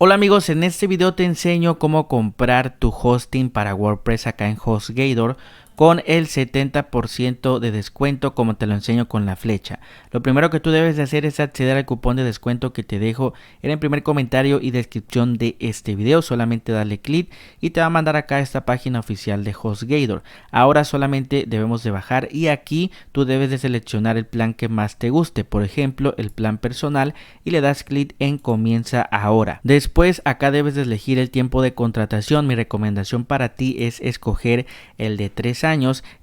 Hola amigos, en este video te enseño cómo comprar tu hosting para WordPress acá en HostGator con el 70% de descuento, como te lo enseño con la flecha. Lo primero que tú debes de hacer es acceder al cupón de descuento que te dejo en el primer comentario y descripción de este video. Solamente dale clic y te va a mandar acá a esta página oficial de HostGator. Ahora solamente debemos de bajar y aquí tú debes de seleccionar el plan que más te guste, por ejemplo el plan personal, y le das clic en comienza ahora. Después acá debes de elegir el tiempo de contratación. Mi recomendación para ti es escoger el de 3 años,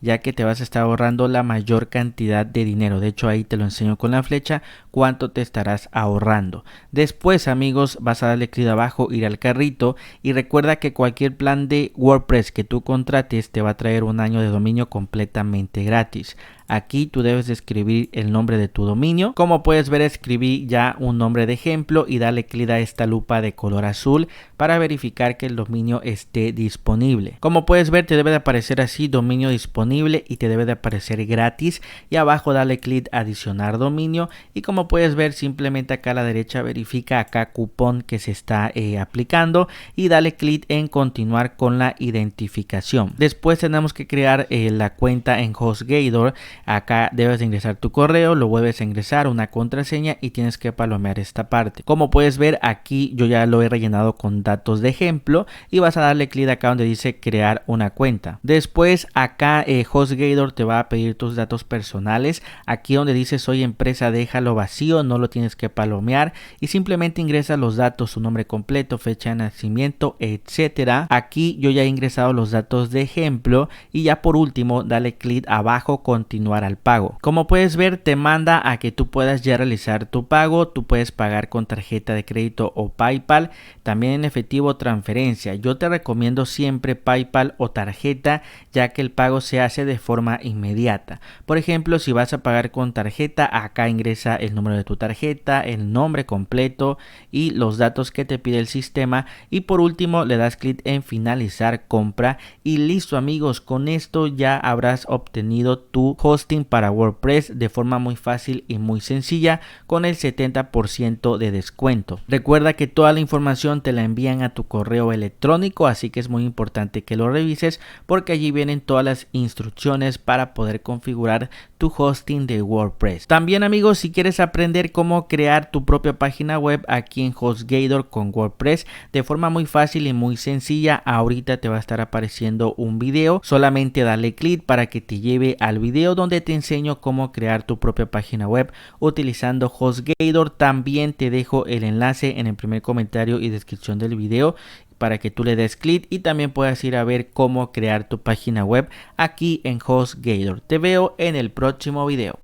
ya que te vas a estar ahorrando la mayor cantidad de dinero. De hecho ahí te lo enseño con la flecha cuánto te estarás ahorrando. Después amigos vas a darle clic abajo, ir al carrito, y recuerda que cualquier plan de WordPress que tú contrates te va a traer un año de dominio completamente gratis. Aquí tú debes de escribir el nombre de tu dominio. Como puedes ver, escribí ya un nombre de ejemplo y dale clic a esta lupa de color azul para verificar que el dominio esté disponible. Como puedes ver, te debe de aparecer así: dominio disponible, y te debe de aparecer gratis, y abajo dale clic a adicionar dominio, y como puedes ver, simplemente acá a la derecha verifica acá cupón que se está aplicando y dale clic en continuar con la identificación. Después tenemos que crear la cuenta en HostGator. Acá debes de ingresar tu correo, lo vuelves a ingresar, una contraseña, y tienes que palomear esta parte. Como puedes ver, aquí yo ya lo he rellenado con datos de ejemplo y vas a darle clic acá donde dice crear una cuenta. Después acá HostGator te va a pedir tus datos personales. Aquí donde dice soy empresa, déjalo vacío, no lo tienes que palomear, y simplemente ingresa los datos, su nombre completo, fecha de nacimiento, etcétera. Aquí yo ya he ingresado los datos de ejemplo, y ya por último dale clic abajo continuar al pago. Como puedes ver, te manda a que tú puedas ya realizar tu pago. Tú puedes pagar con tarjeta de crédito o PayPal, también en efectivo o transferencia. Yo te recomiendo siempre PayPal o tarjeta, ya que el pago se hace de forma inmediata. Por ejemplo, si vas a pagar con tarjeta, acá ingresa el número de tu tarjeta, el nombre completo y los datos que te pide el sistema, y por último le das clic en finalizar compra y listo amigos. Con esto ya habrás obtenido tu hosting para WordPress de forma muy fácil y muy sencilla con el 70% de descuento. Recuerda que toda la información te la envían a tu correo electrónico, así que es muy importante que lo revises porque allí vienen todas las instrucciones para poder configurar tu hosting de WordPress. También amigos, si quieres aprender cómo crear tu propia página web aquí en HostGator con WordPress de forma muy fácil y muy sencilla, ahorita te va a estar apareciendo un video. Solamente dale clic para que te lleve al video donde te enseño cómo crear tu propia página web utilizando HostGator. También te dejo el enlace en el primer comentario y descripción del video para que tú le des clic y también puedas ir a ver cómo crear tu página web aquí en HostGator. Te veo en el próximo video.